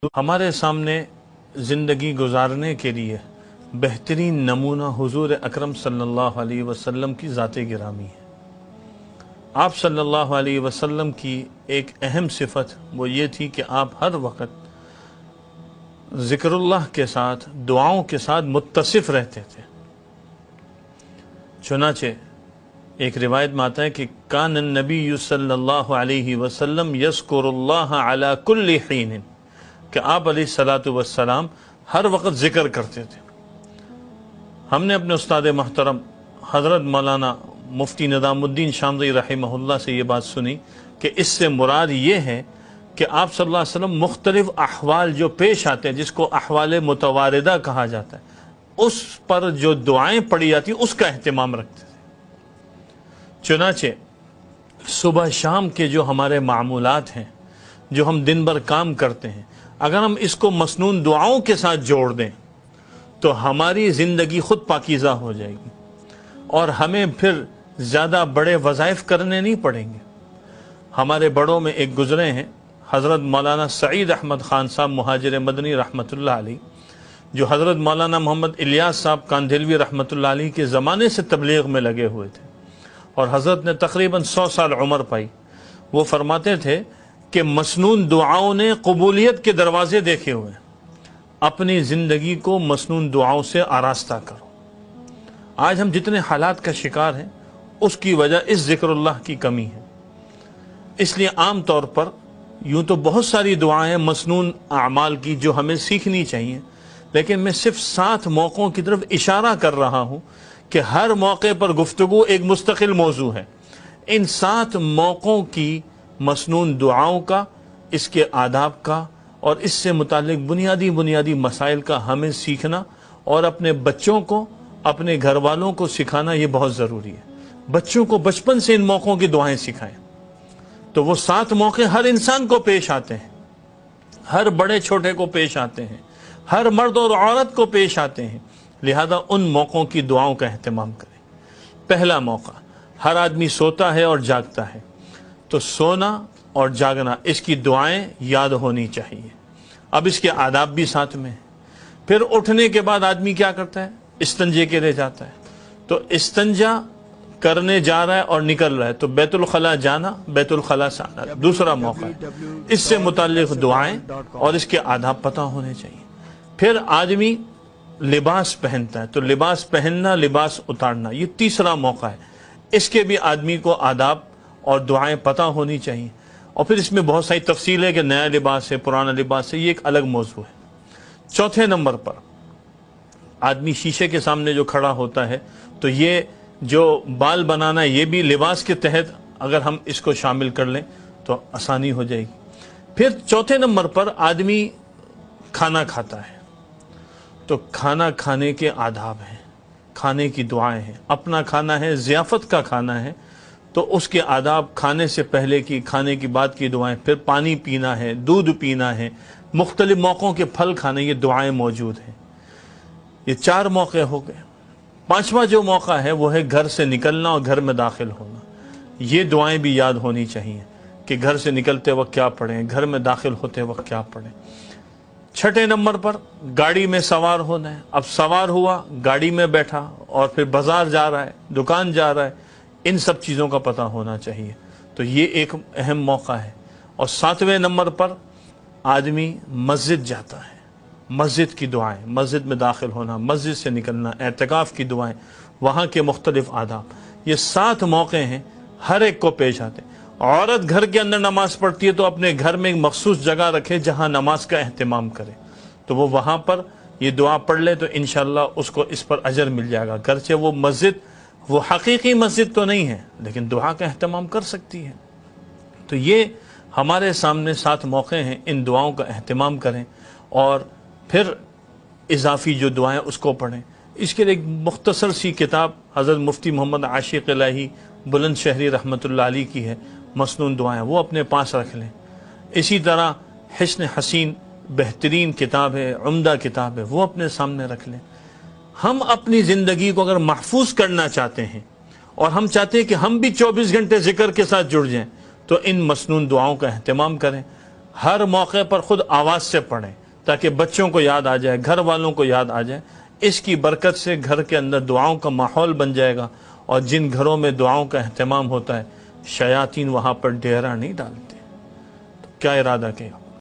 ہمارے سامنے زندگی گزارنے کے لیے بہترین نمونہ حضور اکرم صلی اللہ علیہ وسلم کی ذات گرامی ہے۔ آپ صلی اللہ علیہ وسلم کی ایک اہم صفت وہ یہ تھی کہ آپ ہر وقت ذکر اللہ کے ساتھ دعاؤں کے ساتھ متصف رہتے تھے۔ چنانچہ ایک روایت میں آتا ہے کہ کان النبی صلی اللہ علیہ وسلم یذکر اللہ علی کل حین، کہ آپ علیہ الصلاۃ والسلام ہر وقت ذکر کرتے تھے۔ ہم نے اپنے استاد محترم حضرت مولانا مفتی نظام الدین شاملی رحمہ اللہ سے یہ بات سنی کہ اس سے مراد یہ ہے کہ آپ صلی اللہ علیہ وسلم مختلف احوال جو پیش آتے ہیں، جس کو احوال متواردہ کہا جاتا ہے، اس پر جو دعائیں پڑھی جاتی اس کا اہتمام رکھتے تھے۔ چنانچہ صبح شام کے جو ہمارے معمولات ہیں، جو ہم دن بھر کام کرتے ہیں، اگر ہم اس کو مسنون دعاؤں کے ساتھ جوڑ دیں تو ہماری زندگی خود پاکیزہ ہو جائے گی، اور ہمیں پھر زیادہ بڑے وظائف کرنے نہیں پڑیں گے۔ ہمارے بڑوں میں ایک گزرے ہیں حضرت مولانا سعید احمد خان صاحب مہاجر مدنی رحمۃ اللہ علیہ، جو حضرت مولانا محمد الیاس صاحب کاندھلوی رحمۃ اللہ علیہ کے زمانے سے تبلیغ میں لگے ہوئے تھے، اور حضرت نے تقریباً 100 سال عمر پائی۔ وہ فرماتے تھے کہ مسنون دعاؤں نے قبولیت کے دروازے دیکھے ہوئے، اپنی زندگی کو مسنون دعاؤں سے آراستہ کرو۔ آج ہم جتنے حالات کا شکار ہیں اس کی وجہ اس ذکر اللہ کی کمی ہے۔ اس لیے عام طور پر یوں تو بہت ساری دعائیں مسنون اعمال کی جو ہمیں سیکھنی چاہیے، لیکن میں صرف 7 موقعوں کی طرف اشارہ کر رہا ہوں کہ ہر موقع پر گفتگو ایک مستقل موضوع ہے۔ ان 7 موقعوں کی مسنون دعاؤں کا، اس کے آداب کا اور اس سے متعلق بنیادی مسائل کا ہمیں سیکھنا اور اپنے بچوں کو، اپنے گھر والوں کو سکھانا یہ بہت ضروری ہے۔ بچوں کو بچپن سے ان موقعوں کی دعائیں سکھائیں تو وہ 7 موقع ہر انسان کو پیش آتے ہیں، ہر بڑے چھوٹے کو پیش آتے ہیں، ہر مرد اور عورت کو پیش آتے ہیں، لہذا ان موقعوں کی دعاؤں کا اہتمام کریں۔ پہلا موقع، ہر آدمی سوتا ہے اور جاگتا ہے، تو سونا اور جاگنا اس کی دعائیں یاد ہونی چاہیے۔ اب اس کے آداب بھی ساتھ میں ہیں۔ پھر اٹھنے کے بعد آدمی کیا کرتا ہے؟ استنجے کے لیے جاتا ہے، تو استنجا کرنے جا رہا ہے اور نکل رہا ہے تو بیت الخلاء جانا، بیت الخلاء سے آنا، دوسرا موقع ہے۔ اس سے متعلق دعائیں اور اس کے آداب پتہ ہونے چاہیے۔ پھر آدمی لباس پہنتا ہے تو لباس پہننا، لباس اتارنا، یہ تیسرا موقع ہے۔ اس کے بھی آدمی کو آداب اور دعائیں پتہ ہونی چاہیے، اور پھر اس میں بہت ساری تفصیل ہے کہ نیا لباس ہے، پرانا لباس ہے، یہ ایک الگ موضوع ہے۔ چوتھے نمبر پر آدمی شیشے کے سامنے جو کھڑا ہوتا ہے تو یہ جو بال بنانا، یہ بھی لباس کے تحت اگر ہم اس کو شامل کر لیں تو آسانی ہو جائے گی۔ پھر چوتھے نمبر پر آدمی کھانا کھاتا ہے تو کھانا کھانے کے آداب ہیں، کھانے کی دعائیں ہیں۔ اپنا کھانا ہے، ضیافت کا کھانا ہے تو اس کے آداب، کھانے سے پہلے کی، کھانے کی بعد کی دعائیں، پھر پانی پینا ہے، دودھ پینا ہے، مختلف موقعوں کے پھل کھانے، یہ دعائیں موجود ہیں۔ یہ 4 موقع ہو گئے۔ 5واں جو موقع ہے وہ ہے گھر سے نکلنا اور گھر میں داخل ہونا۔ یہ دعائیں بھی یاد ہونی چاہیے کہ گھر سے نکلتے وقت کیا پڑھیں، گھر میں داخل ہوتے وقت کیا پڑھیں۔ 6 نمبر پر گاڑی میں سوار ہونا ہے۔ اب سوار ہوا، گاڑی میں بیٹھا اور پھر بازار جا رہا ہے، دکان جا رہا ہے، ان سب چیزوں کا پتہ ہونا چاہیے، تو یہ ایک اہم موقع ہے۔ اور 7ویں نمبر پر آدمی مسجد جاتا ہے، مسجد کی دعائیں، مسجد میں داخل ہونا، مسجد سے نکلنا، اعتکاف کی دعائیں، وہاں کے مختلف آداب، یہ 7 موقع ہیں، ہر ایک کو پیش آتے ہیں۔ عورت گھر کے اندر نماز پڑھتی ہے تو اپنے گھر میں ایک مخصوص جگہ رکھے جہاں نماز کا اہتمام کرے، تو وہ وہاں پر یہ دعا پڑھ لے تو انشاءاللہ اس کو اس پر اجر مل جائے گا، گرچہ وہ مسجد وہ حقیقی مسجد تو نہیں ہے لیکن دعا کا اہتمام کر سکتی ہے۔ تو یہ ہمارے سامنے 7 موقع ہیں، ان دعاؤں کا اہتمام کریں اور پھر اضافی جو دعائیں اس کو پڑھیں۔ اس کے لیے ایک مختصر سی کتاب حضرت مفتی محمد عاشق الہی بلند شہری رحمۃ اللہ علیہ کی ہے، مسنون دعائیں، وہ اپنے پاس رکھ لیں۔ اسی طرح حسن حسین بہترین کتاب ہے، عمدہ کتاب ہے، وہ اپنے سامنے رکھ لیں۔ ہم اپنی زندگی کو اگر محفوظ کرنا چاہتے ہیں اور ہم چاہتے ہیں کہ ہم بھی 24 گھنٹے ذکر کے ساتھ جڑ جائیں تو ان مسنون دعاؤں کا اہتمام کریں۔ ہر موقع پر خود آواز سے پڑھیں تاکہ بچوں کو یاد آ جائے، گھر والوں کو یاد آ جائے۔ اس کی برکت سے گھر کے اندر دعاؤں کا ماحول بن جائے گا، اور جن گھروں میں دعاؤں کا اہتمام ہوتا ہے شیاطین وہاں پر ڈیرا نہیں ڈالتے۔ تو کیا ارادہ کیا؟